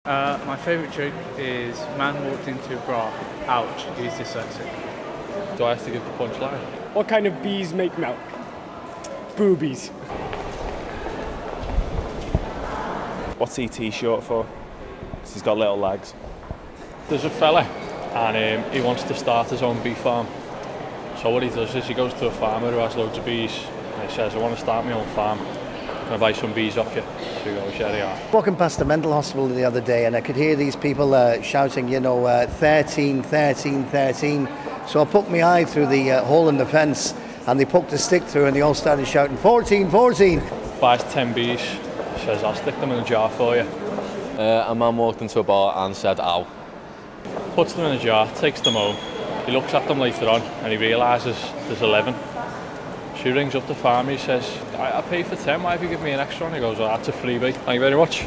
My favourite joke is man walked into a bra, ouch, he's dyslexic. Do I have to give the punchline? What kind of bees make milk? Boobies. What's ET short for? 'Cause he's got little legs. There's a fella and he wants to start his own bee farm. So what he does is he goes to a farmer who has loads of bees and he says, I want to start my own farm. Can I buy some bees off you? So he goes, yeah, they are. Walking past the mental hospital the other day and I could hear these people shouting, 13, 13, 13. So I poked my eye through the hole in the fence and they poked a stick through and they all started shouting, 14, 14. Buys 10 bees, says, I'll stick them in a jar for you. A man walked into a bar and said, ow. Puts them in a jar, takes them home. He looks at them later on and he realises there's 11. She rings up the farmer, he says, I pay for 10, why have you given me an extra one? He goes, oh, that's a freebie. Thank you very much.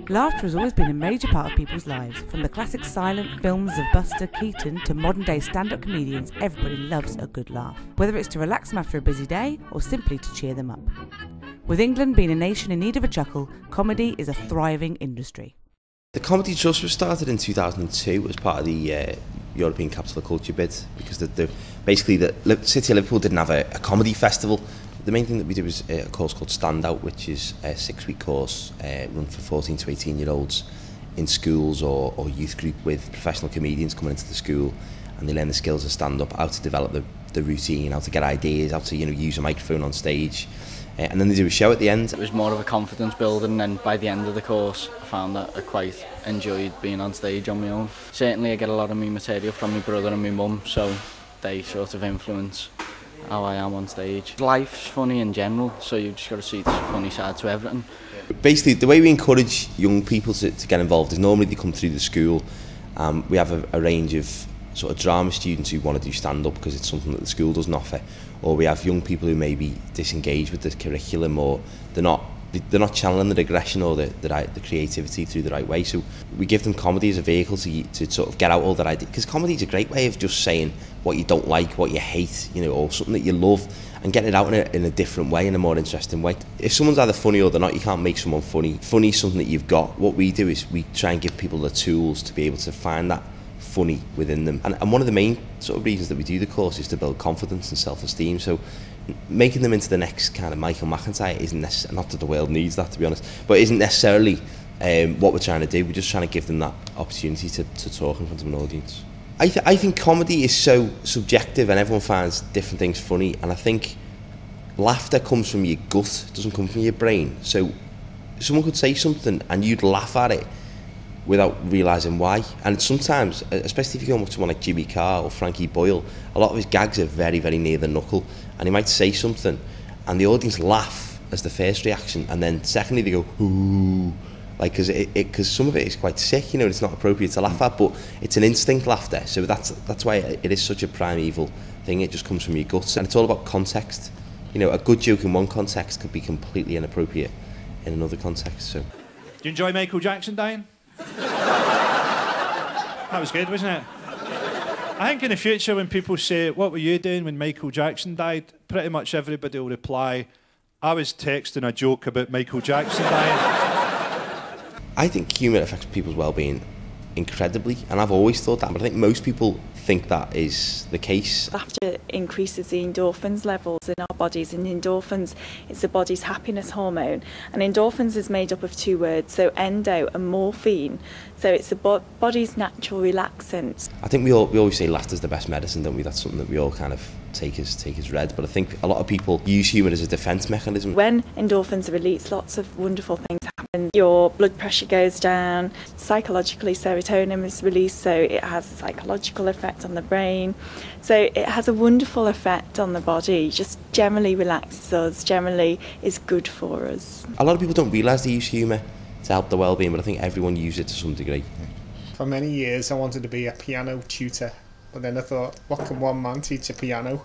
Laughter has always been a major part of people's lives. From the classic silent films of Buster Keaton to modern-day stand-up comedians, everybody loves a good laugh. Whether it's to relax them after a busy day or simply to cheer them up. With England being a nation in need of a chuckle, comedy is a thriving industry. The Comedy Trust was started in 2002 as part of the European Capital of Culture bid, because basically the City of Liverpool didn't have a comedy festival. The main thing that we do is a course called Stand Out, which is a 6-week course run for 14 to 18-year-olds in schools or youth group with professional comedians coming into the school, and they learn the skills of stand-up, how to develop the routine, how to get ideas, how to use a microphone on stage, and then they do a show at the end. It was more of a confidence building, and by the end of the course I found that I quite enjoyed being on stage on my own. Certainly I get a lot of my material from my brother and my mum, so they sort of influence how I am on stage. Life's funny in general, so you've just got to see the funny side to everything. Basically, the way we encourage young people to get involved is normally they come through the school. We have a range of sort of drama students who want to do stand-up because it's something that the school doesn't offer, or we have young people who may be disengaged with the curriculum, or they're not channeling the aggression or the creativity through the right way. So we give them comedy as a vehicle to sort of get out all that idea, because comedy is a great way of just saying what you don't like, what you hate, or something that you love, and getting it out in a different way, in a more interesting way. If someone's either funny or they're not, you can't make someone funny. Funny is something that you've got. What we do is we try and give people the tools to be able to find that funny within them. And one of the main sort of reasons that we do the course is to build confidence and self-esteem. So making them into the next kind of Michael McIntyre isn't necessarily, not that the world needs that, to be honest, but isn't necessarily what we're trying to do. We're just trying to give them that opportunity to talk in front of an audience. I think comedy is so subjective and everyone finds different things funny, and I think laughter comes from your gut, it doesn't come from your brain. So someone could say something and you'd laugh at it without realising why. And sometimes, especially if you go with someone like Jimmy Carr or Frankie Boyle, a lot of his gags are very, very near the knuckle, and he might say something and the audience laugh as the first reaction, and then secondly they go, ooh, like, because some of it is quite sick, it's not appropriate to laugh at, but it's an instinct laughter. So that's why it is such a primeval thing. It just comes from your guts, and it's all about context. A good joke in one context could be completely inappropriate in another context. So, do you enjoy Michael Jackson dying? That was good, wasn't it? I think in the future when people say, what were you doing when Michael Jackson died? Pretty much everybody will reply, I was texting a joke about Michael Jackson dying. I think humour affects people's well-being incredibly, and I've always thought that, but I think most people think that is the case. Laughter increases the endorphins levels in our bodies, and endorphins is the body's happiness hormone, and endorphins is made up of two words, so endo and morphine, so it's the body's natural relaxant. I think we always say laughter's the best medicine, don't we? That's something that we all kind of take as read, but I think a lot of people use humour as a defence mechanism. When endorphins are released, lots of wonderful things happen. Your blood pressure goes down, psychologically serotonin is released, so it has a psychological effect on the brain. So it has a wonderful effect on the body, just generally relaxes us, generally is good for us. A lot of people don't realise they use humour to help their well-being, but I think everyone uses it to some degree. For many years I wanted to be a piano tutor, but then I thought, what can one man teach a piano?